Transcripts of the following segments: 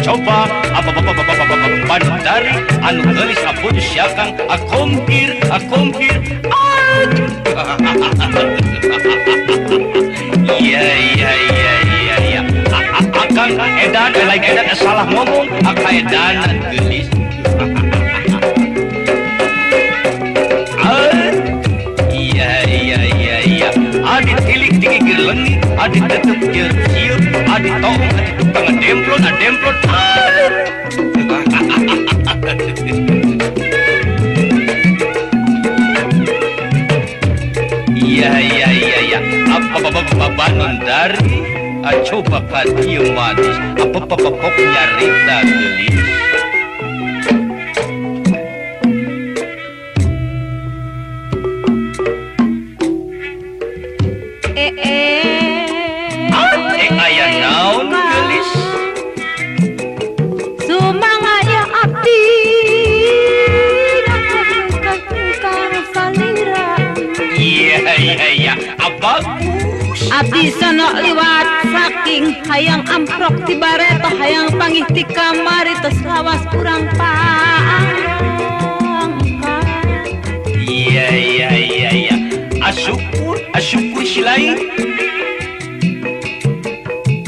coba dari anu gelis apun siakang akompir iya akang edan lain edan salah ngomong akang edanan gelis iya adit hilik digigir lengi adit tetep siup adit tong adit tukang demplon iya apa dari coba kadieu manis apa pokok nyarita gelis aya naon gelis sumangaya abdi salira iya apa abdi sono liwat saking hayang amprok ti bareto hayang panggih ti kamari tos lawas kurang iya asyukur silai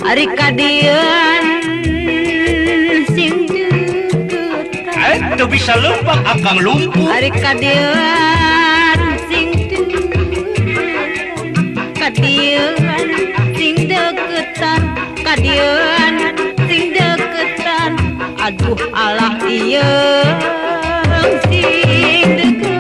ari kadieuan sing deukeut teu bisa leumpang akang lumpuh ari kadieuan sing kadieuan sing deketan aduh alah ieu sing deukeut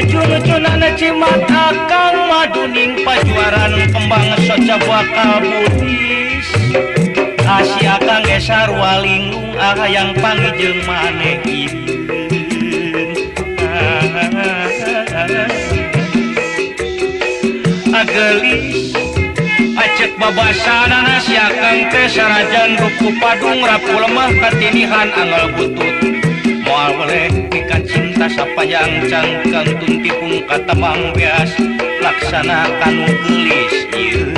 Ajun-ajunana cimat akang maduning pajuaran kembang soca bakal budis Asi akang gesar walingung yang panggil maneh Agelis acek babasanana si akang teh sarajan ruku padung rapu lemah katinihan angel butut moal boleh ikan cinta sapayang cangkang tuntipung katamang beas laksana kanu gelis ieu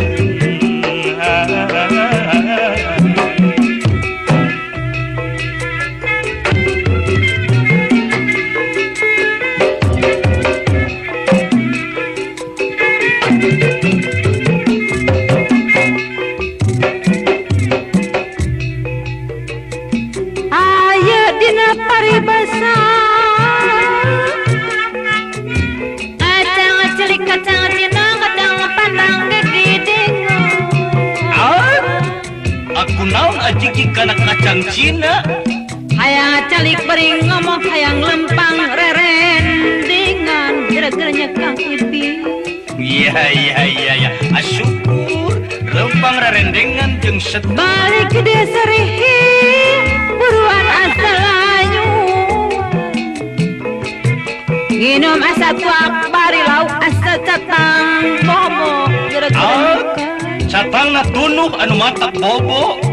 kanak kacang Cina hayang calik bering ngomong hayang lempang rerendingan gara-garanya Kang Ibi iya asyukur lempang rerendengan jeung set balik ke desa rihi buruan asal lanyu nginum asa tuak bari lauk asa catang bobo gara-garanya catang tunuh anu matak bobo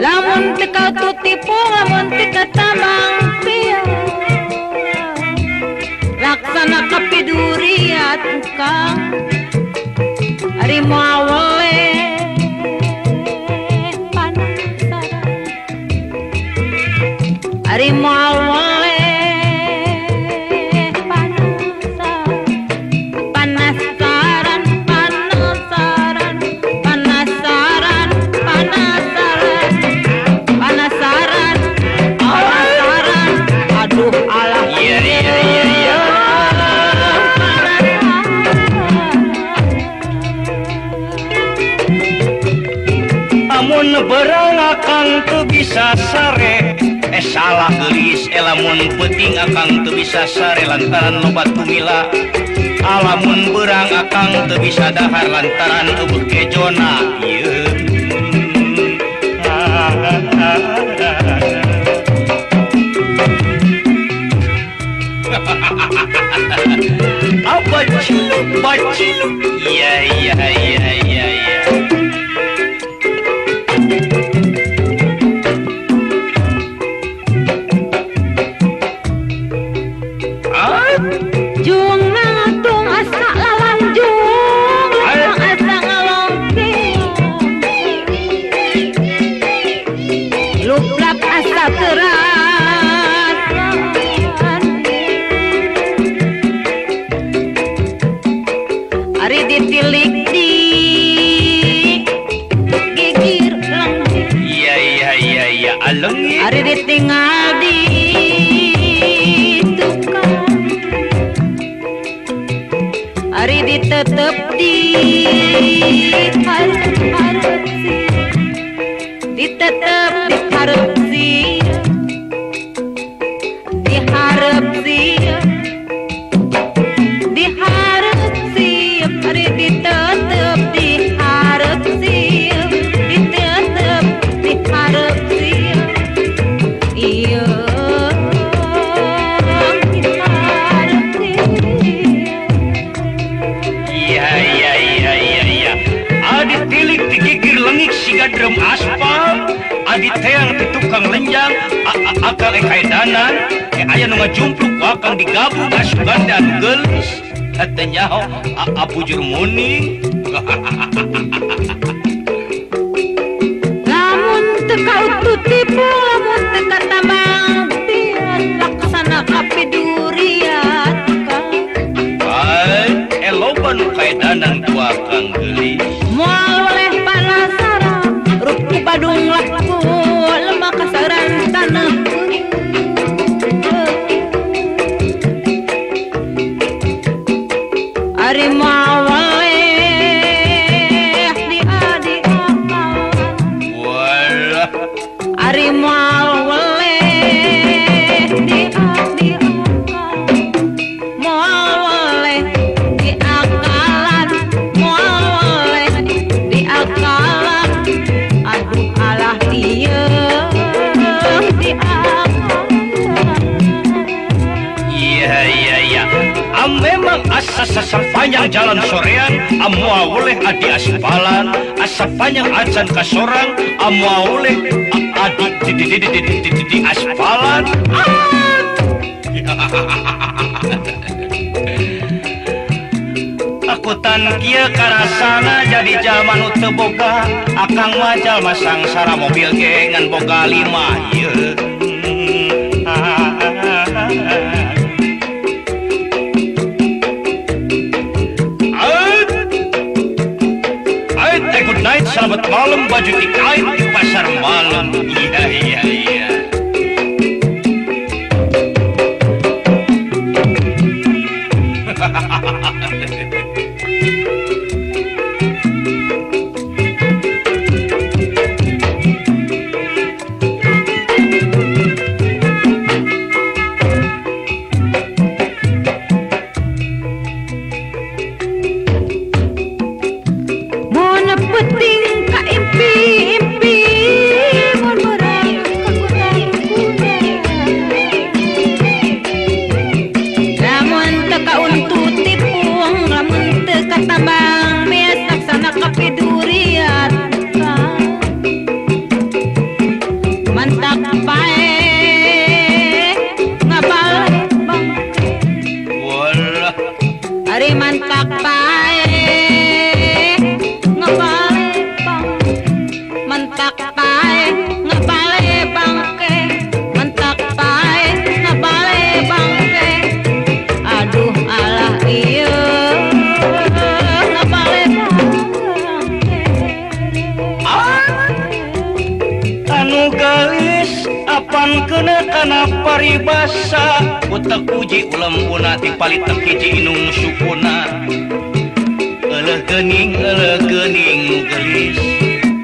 lamun teka tutipu lamun teka tamang piau laksana kapiduriat tukang ari moawale panasaran ari moawale berang akang teu bisa sare salah gelis lamun penting akang teu bisa sare lantaran loba tumila alamun berang akang teu bisa dahar lantaran eueuh kejona ieu apa baciluk iya juang ngatung asa leungit Ari ditinggal di tukang Ari ditetep di hareup ditetep di hareup dihareup Ari ditetep dihareup ditetep dihareup iya Adit tilik digigir lengik siga drum aspal Adit teang di tukang lenjang akal kaedanan aya nu ngajumpluk akang digabung asugan dan gelis katanya abujur muning lamun teu kautu tipu lamun teu katamang pian laksana kapidurian loba nu kaedanan tua kang gelis moal oleh panasaran rupu Badung laku lemah kasaran tanah ari moal oleh di adi akal walah ari moal oleh di adi akal moal oleh di akalan moal oleh di akalan aduh alah ieu di akalan iya memang asa sepanjang jalan sorean amu oleh adi aspalan asa panjang acan kasorang amu oleh adi di aspalan akutan kia karasana jadi jalma nu teu boga akang mah jalma sangsara mobil gengan boga 5 ieu good night, selamat malam, baju dikait di pasar malam. Iya. Kana paribasa utek puji ulam puna tipali tekiji inung sukuna eleh gening nu gelis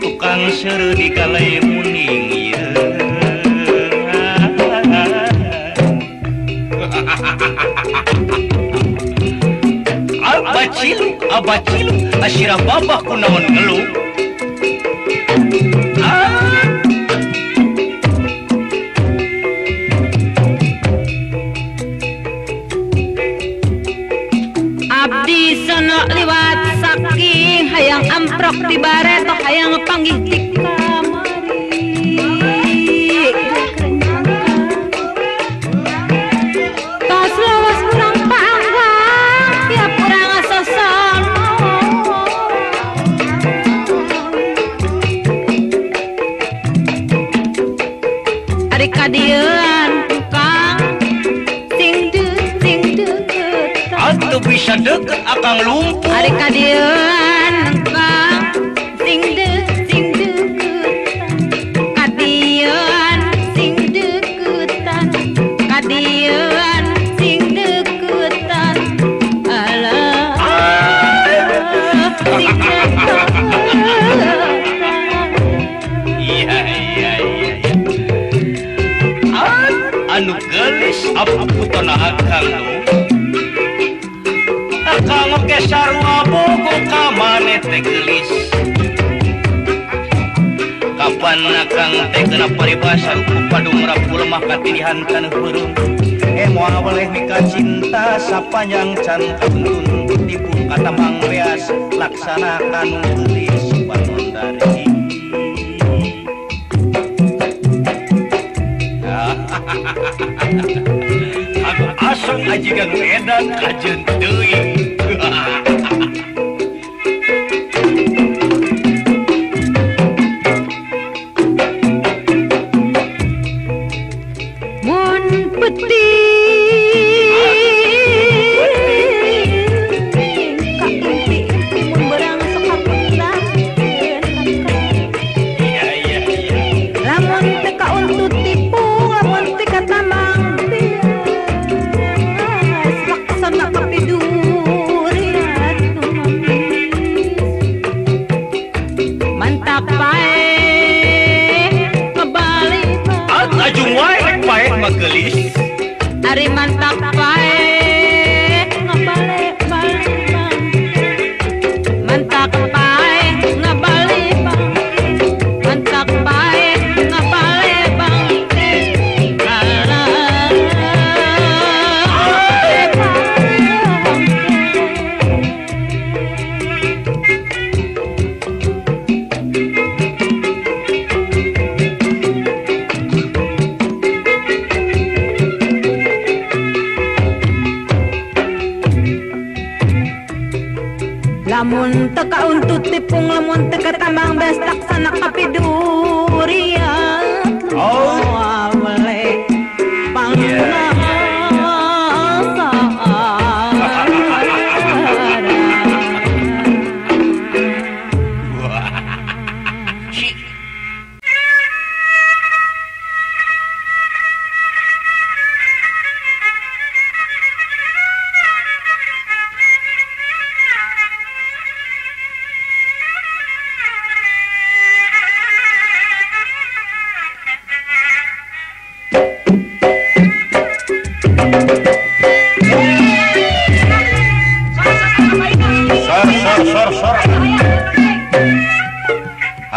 tukang seru di kalai muning ieu abacilu asira babah kunaon ngeluh liwat saking hayang amprok di bareto hayang panggih ti kamari tos lawas kurang panggang tiap kurang asosono ari kadieun tukang atuh bisa deket akang lumpuh ari kadieun engkang sing deukeut kadieun aputona akang akang oge sarua bogo ka mane teh geulis kapan akang teh kena paribasa ruku padung rapul mah katilihan kana heureum moal boleh mika cinta sapanjang can kabuntun tipu kata mang beas laksanakan geulis panondari aku asal ajikan edan kajen deui mun peti gelis ari mantap pae ngabalik balik bang mantap pae ngabalik bang mantap pae ngabalik bang lamun teka untuk tipung lamun teka tambang bestak sana kapidurian awale pangnasa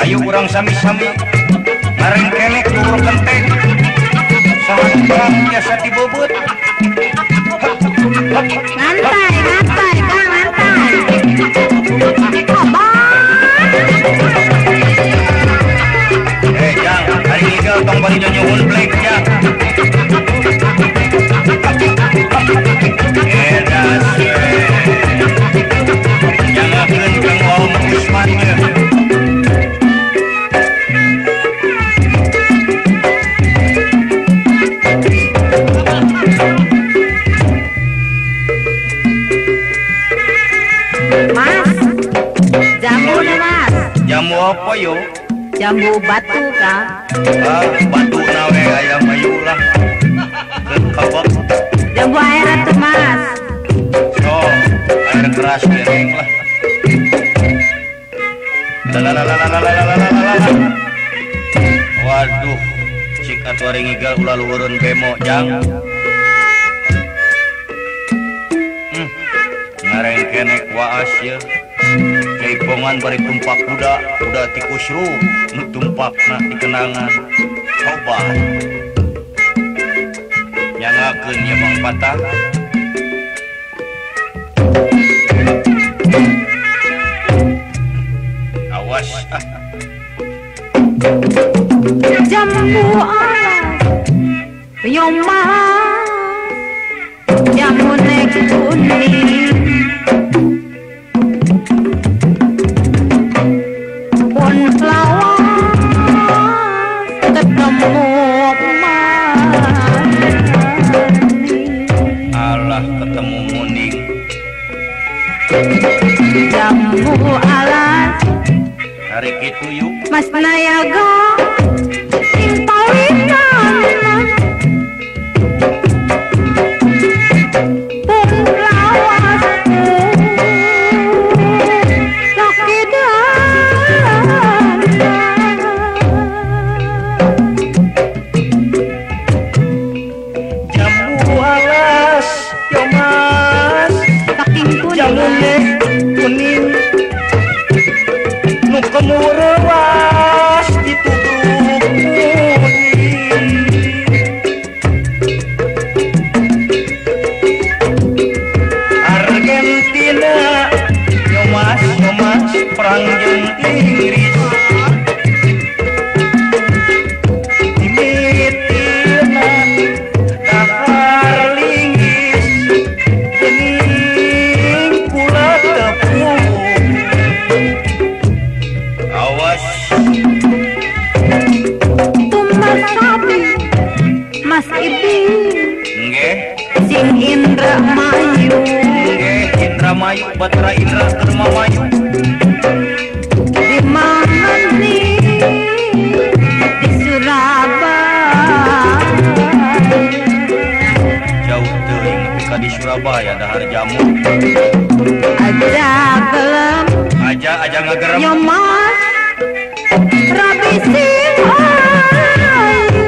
ayo kurang sami-sami ngaring kelek luhur genteng sangat berat biasa dibobot ngantai ngantai kang ngantai jang hari ini kau tong bari nyonyuhun plek jang jangan kang Om Usmannya jamu apa yo? Jambu batu kang. Batu nawe ayam ayu lah. Kabak. Jambu air atuh mas. Oh, air keras kering lah. Waduh, cik atuh ari ngigal ulah luhureun bemo jang. Ngareng kenek waas ye. Jaipongan bari tumpak kuda tikus ru nu tumpakna di kenangan coba nyangakeun ye Mang Patah awas Jambu alas yoma jambu nek kuning ketemu muning jambu alas hari kitu yuk Mas Nayaga intawinan pun lawasku lakidan jambu awas Tumasabi Mas Ibing nggih Sing Indra Mayu nggih Indramayu Batra Indra Termamayu Di mana nih Di Surabaya jauh teuing nepi ka di Surabaya dahar jamu Aja gelem aja ngagerem Ya mas Rabi sing ayu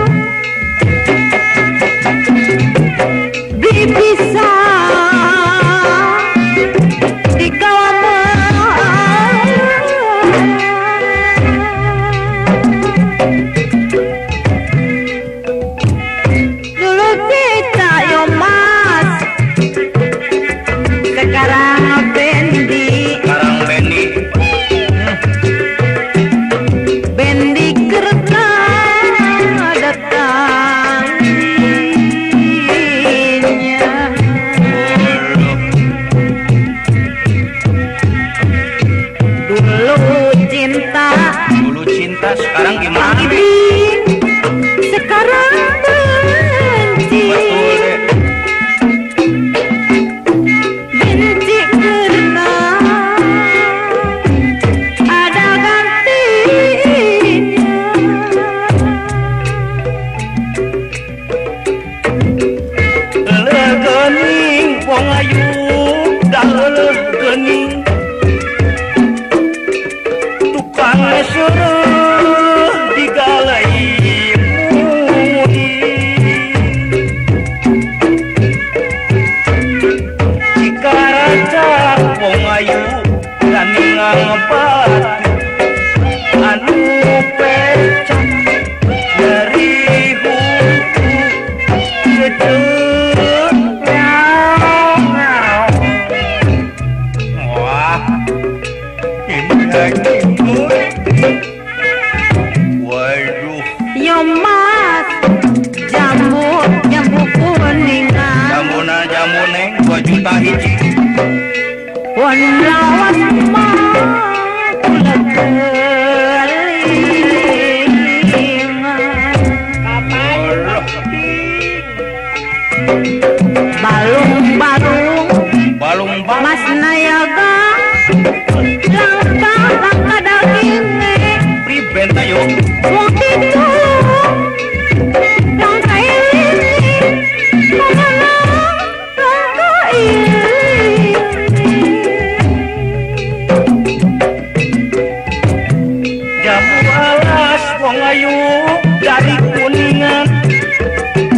Bisa dulu kita yo mas sekarang bendi bendi kereta datangnya dulu cinta sekarang gimana sekarang benci benci karena ada gantinya legening wong ayu dah legening tukang suruh digalai muni jika raja wong ayu ganingang batu anu pecah dari huku wah ini lagi waduh yo mas jambu kuningan jamu neng 2 juta hiji pun lawas mah balung mas nayaga langka dagingnya priben tayo waktu itu langka ini kemana langka ini jamu alas wong ayu dari kuningan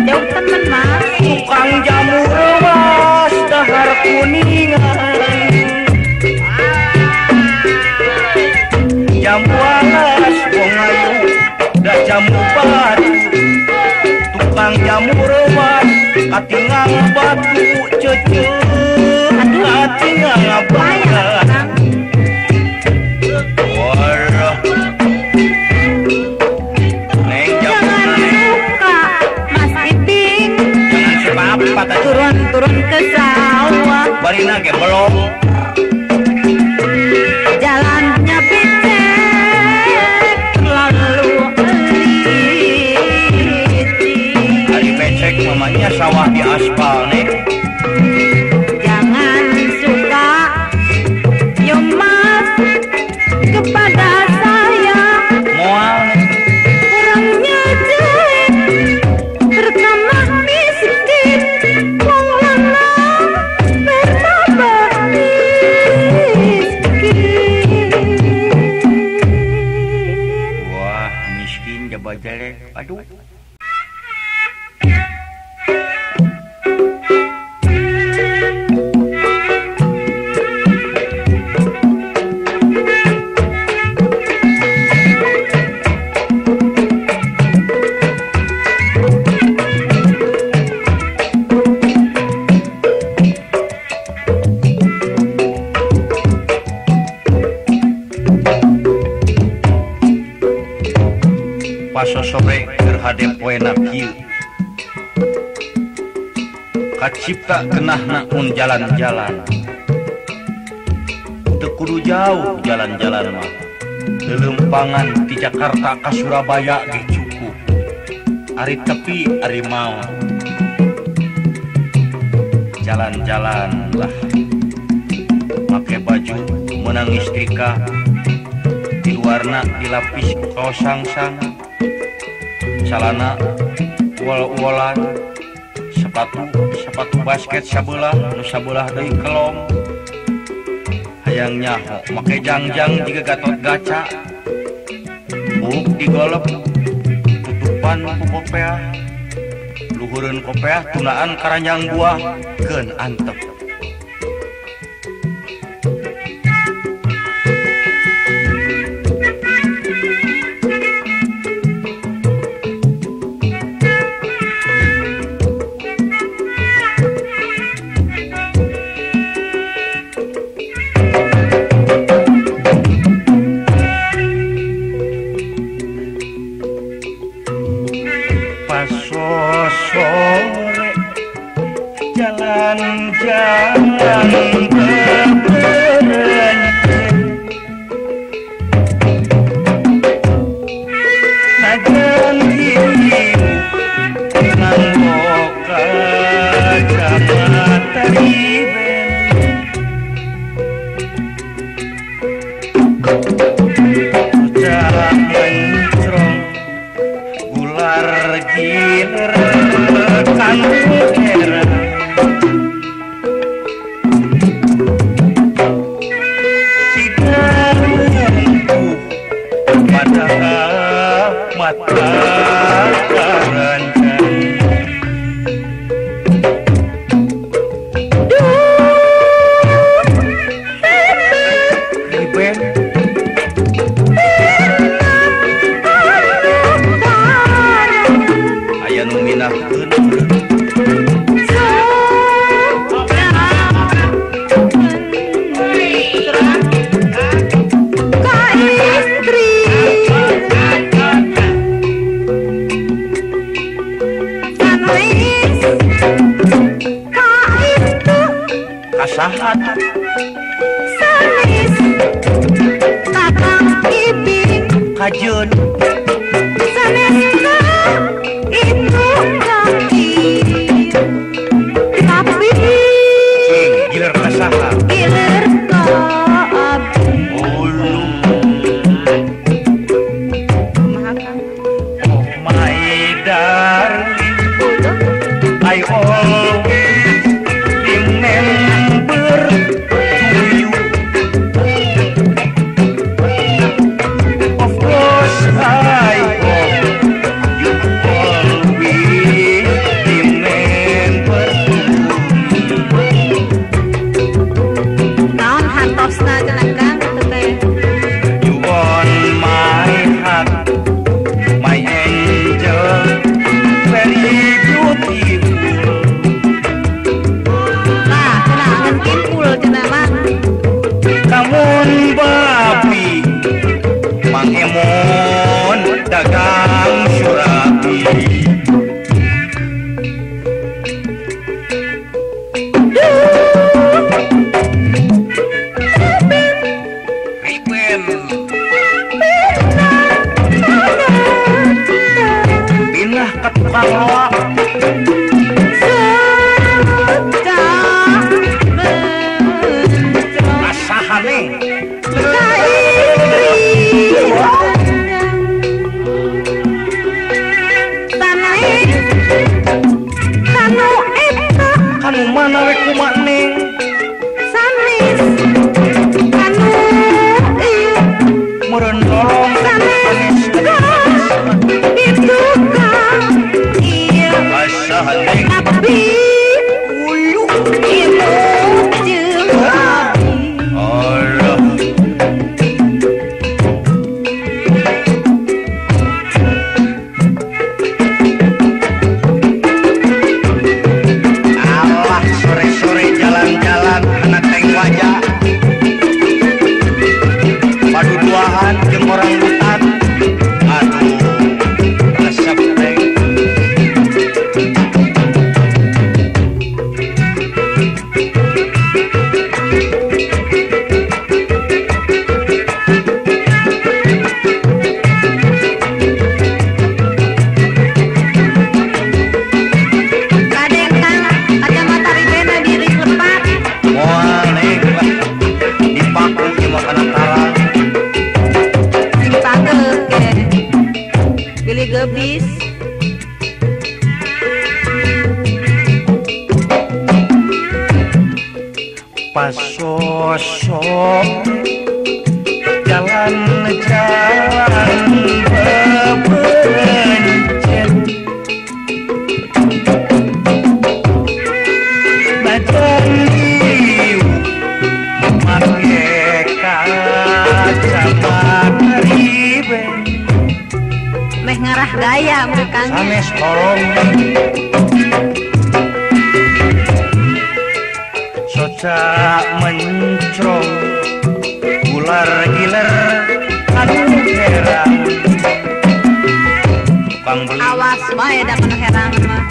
jauh temen mas tukang jamu rewas dahar kuningan jamu alas wong ayu dah jamu batu tukang jamu rewas katingang batu cece katingang batu waduh neng jamu suka mas Iping jangan sepapa tadi turun ke sawah barina ge belum jalannya becek lalu licin hari becek mamanya sawah di aspal nih jangan suka yo mas kepada saya moal nih orangnya jelek pertama miskin wong lanang bertambah miskin wah miskin jaba jelek aduh pasosobe gerhade poena kieu kacipta kenahna mun jalan-jalan teu kudu jauh jalan-jalan mah lelempangan di Jakarta ke Surabaya ge cukup. Ari tepi ari mau jalan-jalan lah, make baju menang istrika, di luarna dilapis ku kaos sangsang, celana wol-wolan, sepatu basket sabelah, nu sabelah deui kelom. Hayang nyaho make jangjang jiga Gatot Kaca, buk digolep tutupan ku kopeah, luhureun kopeah tunaan karanjang buah keun antep. Sore jalan-jalan beberencet, sajan hiu nganggo kacamata riben, ucap mencrong gular giler era sidarenku pada mata karancan riben aya nu minahkeun kasahat sanis kakang ibing kajeun sanes ka itu kaki tapi giler kasahat gilir ka abdi ulu makan oh my darling I always remember to you. Of course I gosok jalan-jalan bebencet badan liu memakai kacamata ribe meh ngarah gaya mereka sanes tolong soca mencrong ular giler anu herang tukang beli awas wae da kana herang mah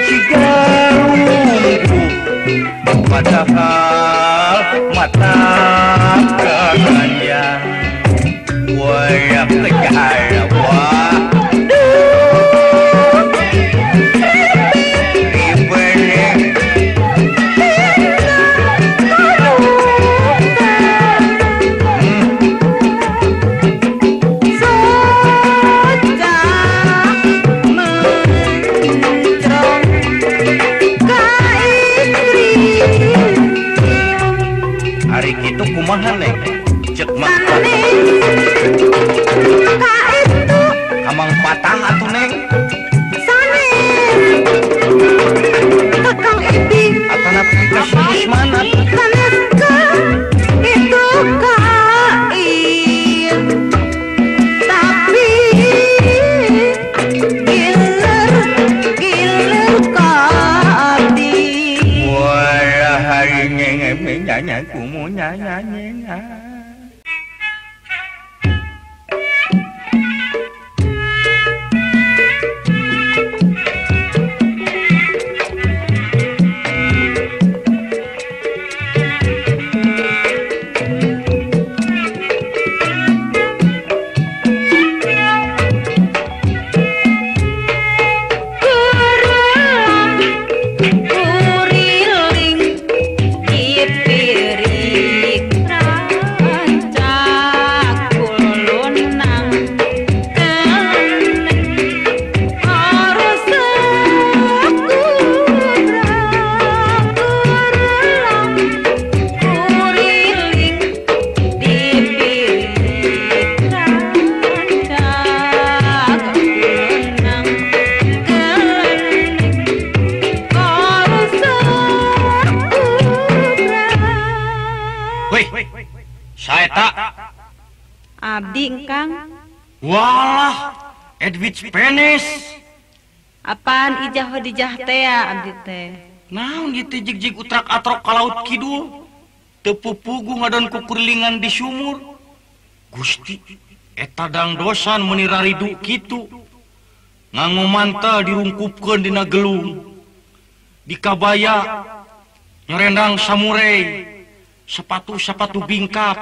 cigarungku padahal mata keranjang wayak tegaya wah itu kumaha neng cek mah itu amang patah atuh neng sanes kakang Edi atana pikasius mana sanes ka itu kain tapi giler ka abdi wah hari ngenge nyanyi kumu nyanyi abdi engkang walah Edwidge Penis apaan ijah dijah teh ya abdi teh naon gitu jig-jig utrak-atrok ka laut kidul tepupugu ngadon kukurlingan di sumur Gusti eta dangdosan meuni raridu kitu nganggo manta dirungkupkeun dina gelung di kabaya nyorendang samurai sepatu bingkap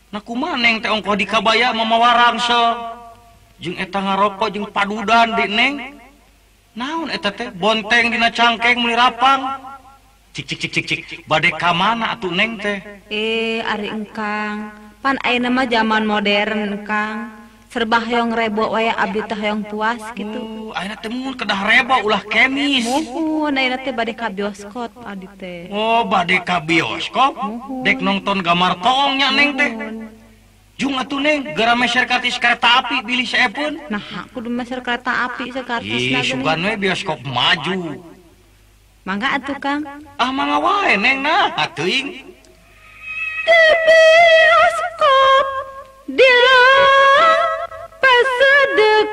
nah kumaneng teh ongkoh di kabaya mamawarang se jeung eta ngarokok jeung padudan di neng naon eta teh bonteng dina cangkeng meuli rapang cik bade ka mana atuh neng teh ari engkang pan ayeuna mah zaman modern engkang serba hoyong rebo wae abdi teh hoyong puas gitu ayeuna teh mun kedah rebo ulah kemis muhun ayeuna teh bade ka bioskop abdi teh bade ka bioskop dek nonton gambar tongnya neng teh jung atuh neng gara meser kartis kereta api bilih saepeun nah kudu meser kereta api sakartisna sugan we bioskop maju mangga atuh kang mangga wae neng nah teuing di bioskop dia pasedek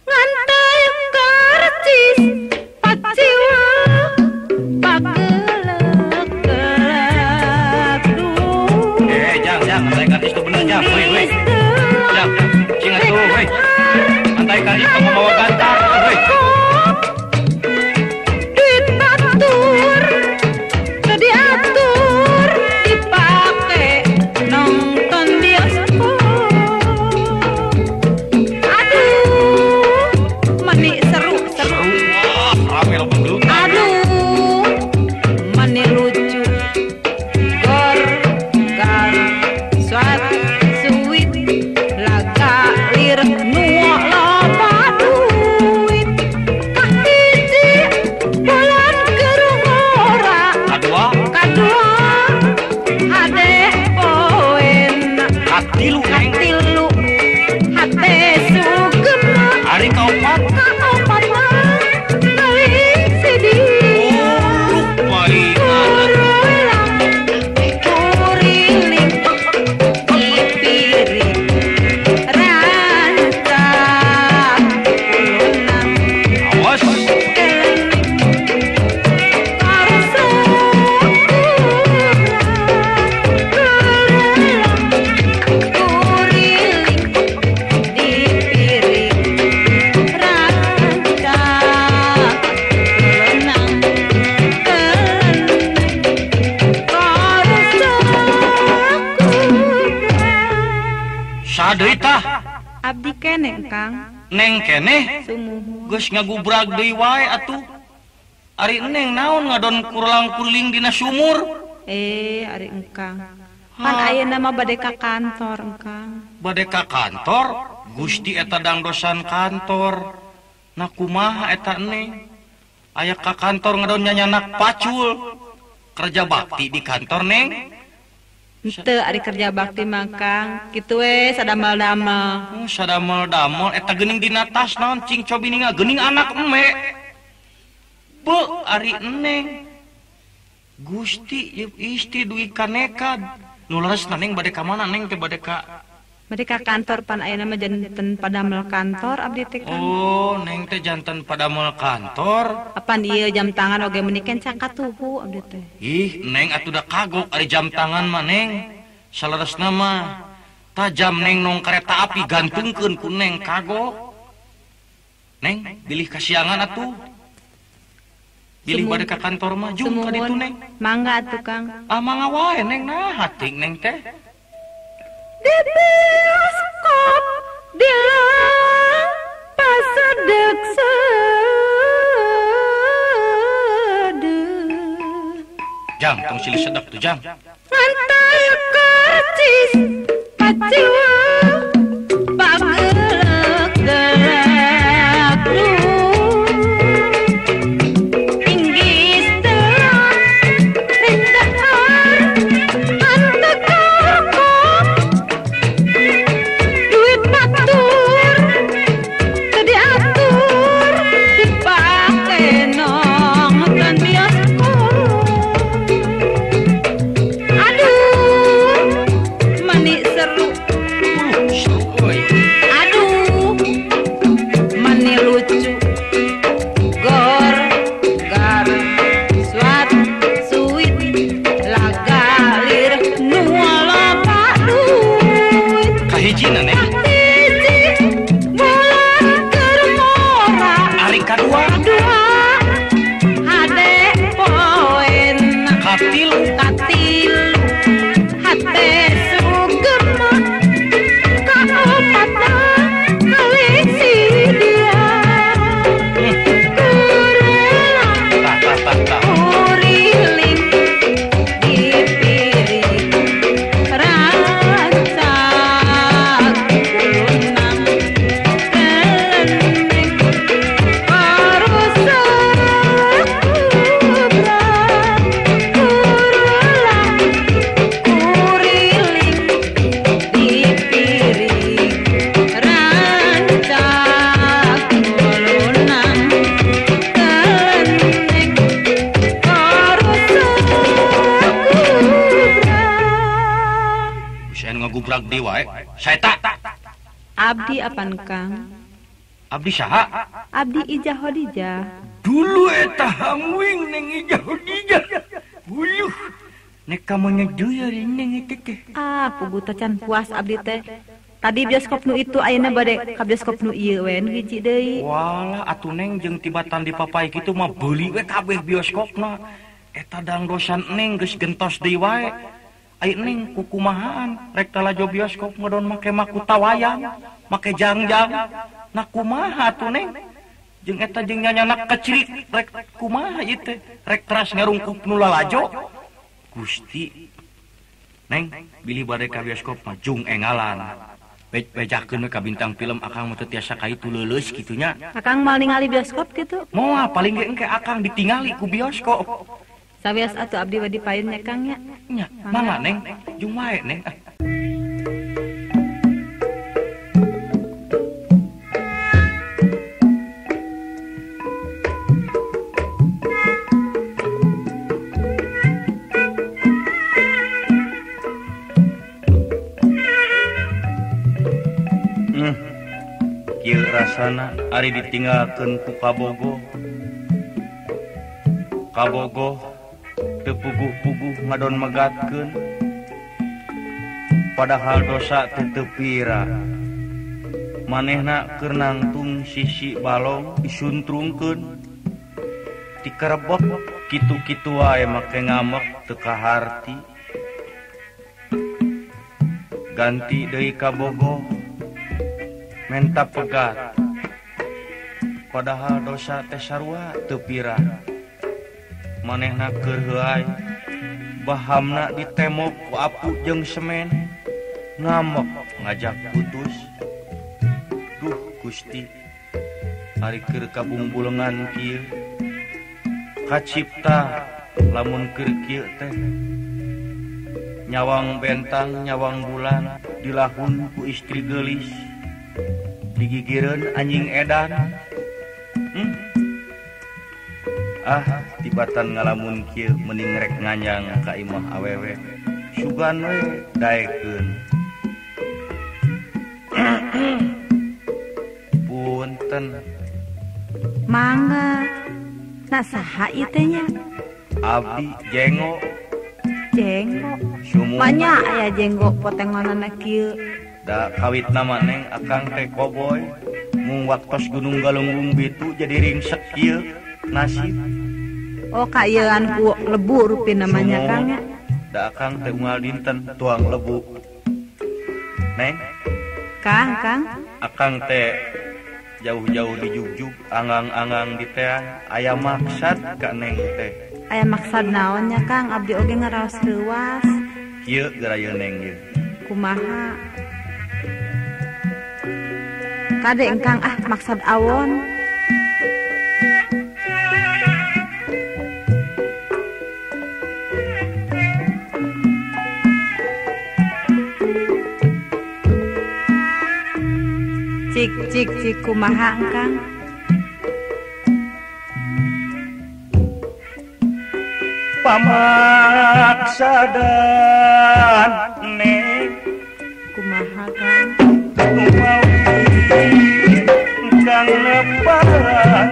ngantai karcis paciwa pakelek jang ngantai karcis tuh bener jang weh jang cingat tuh weh ngantai karcis kamu bawa gantar weh di batu Sadeui tah? Abdi kene Kang. Neng keneh Sumuhun. geus ngagubrag deui wae atuh. Ari neng naon ngadon kurlang-kurling dina sumur? Ari engkang. Pan ayeuna mah bade ka kantor engkang. Bade ka kantor? Gusti eta dangdosan kantor. Nah kumaha eta neng? Aya ka kantor ngadon nyanyanak pacul. Kerja bakti di kantor neng? Henteu ari kerja bakti mah Kang. Kitu we sadamel-damel. Sadamel-damel eta geuning dina tas naon cing cobi ninga geuning anak eme. Beuh ari neng. Gusti ieu isti duit kanekad. Nu leresna neng bade ka mana neng teh bade ka? Bade ka kantor pan ayeuna mah janten padamel kantor abdi teh Kang. Oh, neng teh janten padamel kantor. Apan ieu jam tangan oge meuni can sakatuhu abdi teh. Ih, neng atuh da kagok ari jam tangan mah neng. Saleresna mah tajam neng nong kereta api gantungkeun ku neng kagok. Neng, bilih kasiangan atuh. Bilih bade ka kantor mah jung ka ditu neng. Mangga atuh Kang. Ah mangga wae neng nah hati neng teh. Di bioskop dia pasedek sedek. Jang, tong silih sedap tuh jang. Ngantai karcis paciwa pagelek gelek lu. Inggis telan rindaan antekarkop. Duit matur teu diatur dipake nonton bioskop. Aduh, mani seru. Aduh, mani lucu. Gor, gar, swat, suit, lagalir, nu loba duit. Kahijina neng. Hiji, bulan keur mora. Ari kadua, Dua, hade poen. katilu. Katilu, hate sugema. Kaopatna kalisi dia. Kurelang, Tah. kuriling, dipiring, rancak kulunang, kelendeng, parusak kubrak, kurelang, kuriling, dipiring, rancak kulunang, kelendeng, parusak kubrak. Bisa ngagubrag di wae. Saya tak. Abdi apan Kang? Abdi saha? Abdi Ijah Hodijah. Dulu eta hamwing neng ijah hudijah. Uluh. Nek kamu ngeduya neng itu teh. Pugu tacan puas abdi teh. Tadi bioskop nu itu ayeuna bade ka bioskop nu ieu we nu hiji deui. Walah atuh neng jeung tibatan di papai kitu mah beuli we kabeh bioskopna. Eta dangdosan neng geus gentos deui wae. Ai neng kukumahaan rek talajo bioskop ngadon make makuta wayang, make jangjang. Nah kumaha atuh neng? Jeung eta jeung nyanyanak kecirik rek kumaha ieu teh? Rek teras ngarungkup nu lalajo. Gusti. Neng, bilih bade ka bioskop mah jung engalan. Bejakeun we ka bintang film akang mah teu tiasa kaitu leuleus kitu nya. Akang mal ningali bioskop kitu. Moal paling ge engke akang ditingali ku bioskop. Sawias atuh abdi we dipaeun nya Kang nya. Nya, mangga neng, jung wae neng. Kieu rasana ari ditinggalkeun ku kabogoh. Kabogoh teu puguh-puguh ngadon megatkeun. Padahal dosa teu tepira. Manehna keur nangtung sisi balong disuntrungkeun. Dikerebek kitu-kitu wae make ngamek teu kaharti. Ganti deui kabogoh. menta pegat padahal dosa teh sarua teu pirah manehna keur heuai bahamna ditemok ku apu jeung semen ngamok ngajak putus duh Gusti ari keur kabungbulengan kieu kacipta lamun keur kieu teh nyawang bentang nyawang bulan dilahun ku istri geulis digigireun anjing edan tibatan ngalamun kieu mending rek nganyang ka imah awewe sugan we daekeun punten mangga na saha ieu teh nya abdi jenggo banyak aya jenggo potenganana kieu da kawit nama neng akang teh koboy mung waktos gunung galunggung bitu jadi ringsek kieu nasib oh kayean ku lebu rupi namanya Sumur. Kang ya Da akang teh unggal dinten tuang lebu neng Kang akang teh jauh-jauh di Jugjug anggang-anggang di teh aya maksad ka neng teh aya maksad naonnya Kang abdi oge ngaraos leuwas kieu geraya neng ieu kumaha kade engkang maksad awon cik kumaha engkang pamaksadan neng kumaha Kang kang lebaran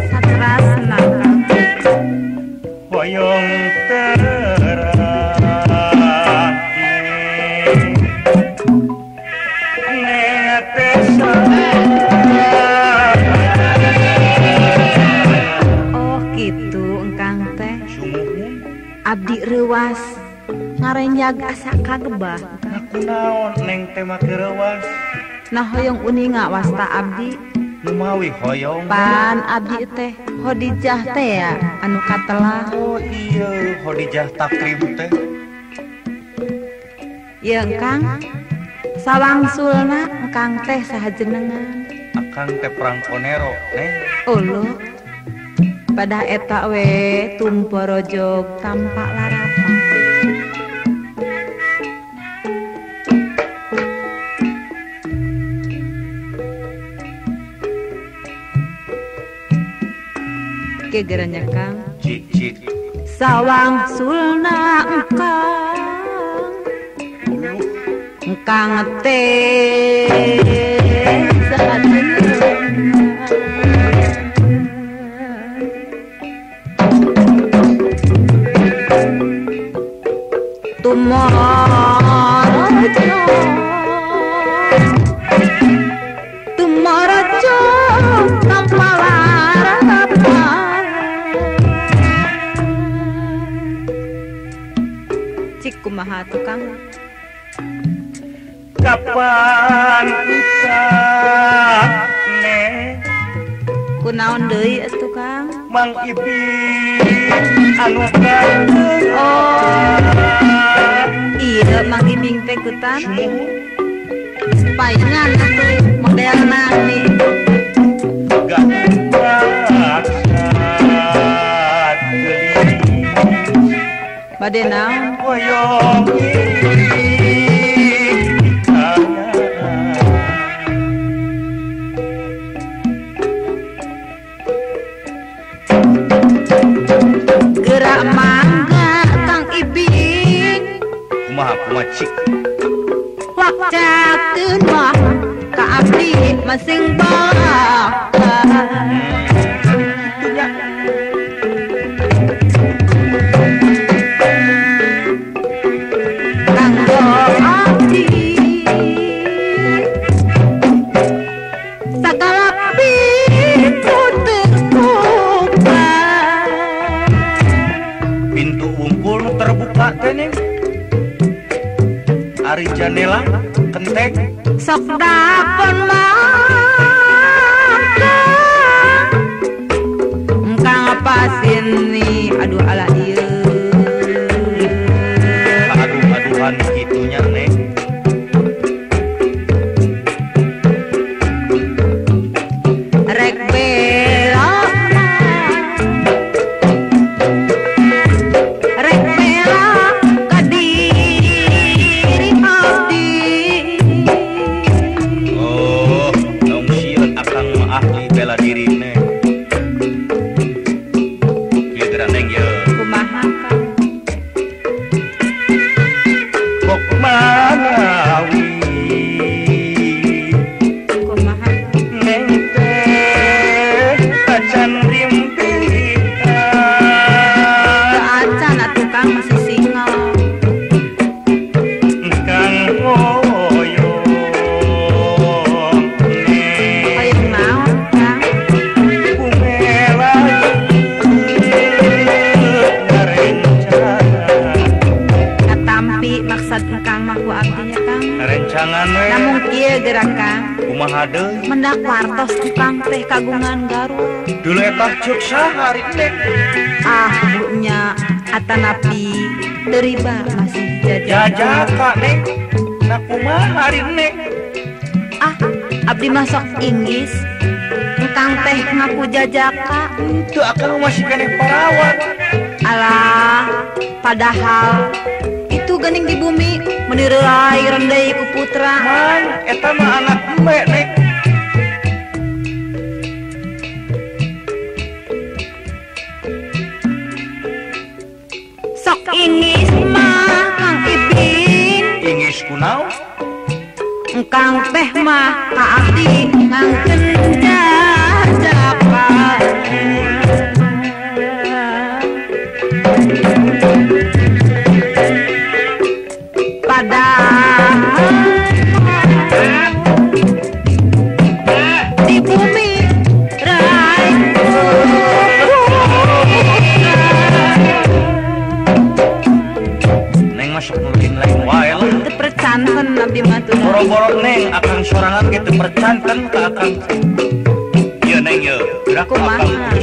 satrasna Kang hoyong terang oh gitu engkang teh abdi reuwas ngarenjag asa kagebah aku naon neng teh make reuwas nah hoyong uninga wasta abdi numawi hoyong pan abdi teh Hodijah teh ya anu katelah oh iya Hodijah takrim teh ieu engkang sawangsulna engkang teh saha jenengan akang teh Prangkonero neng uluh padah eta we tumporojog tampak larapan gegeranya Kang cik sawangsulna engkang teh saha tumorojo tanpa larapan cik kumaha tukang kapan usah neng kunaon deui atuh Kang Mang Ibing anu ganteng oh iya Mang Ibing teh kutan payangan atuh modelna nih gak maksad bade naon hoyong gerak mangga Kang Ibing kumaha cik wakcakeun mah ka abdi masing bakal kanggo abdi sagala pintu terbuka pintu unggul terbuka teh neng Ari Janela kentek sok dapun engkang ngapasin nih aduh ala ieu aduh-aduhan gitunya neng rek bela ka diri abdi oh dong sieun akang mah ahli bela diri neng ieu geura neng ye kumaha Kang kok manawi kumaha neng teh acan rimpita acan atuh Kang masih singal kang hoyong neng hayang naon Kang kumela rencana katampi maksud Kang mah ku abdinya Kang rencangan we namun kieu geura Kang kumaha deui mendak wartos tukang teh kagungan Garut dulu eta cuk sahari neng ah bunya atanapi deriba masih jajan jajaka neng nah kumaha hari neng ah abdi masuk Inggris engkang teh ngaku jajaka itu akang masih keneh parawat alah padahal itu gening di bumi menirelai rendai ku putra man eta mah anak embe neng sok Inggris mah Kang Iping Inggris kunaon engkang teh mah ka abdi ngangkeun jajaka di bumi rai neng masuk mungkin lain wae lah teu percanten abdi mah teu boro-boro neng akang sorangan gitu percanten ka akang ieu neng ieu gerak Kumaha? akang kudu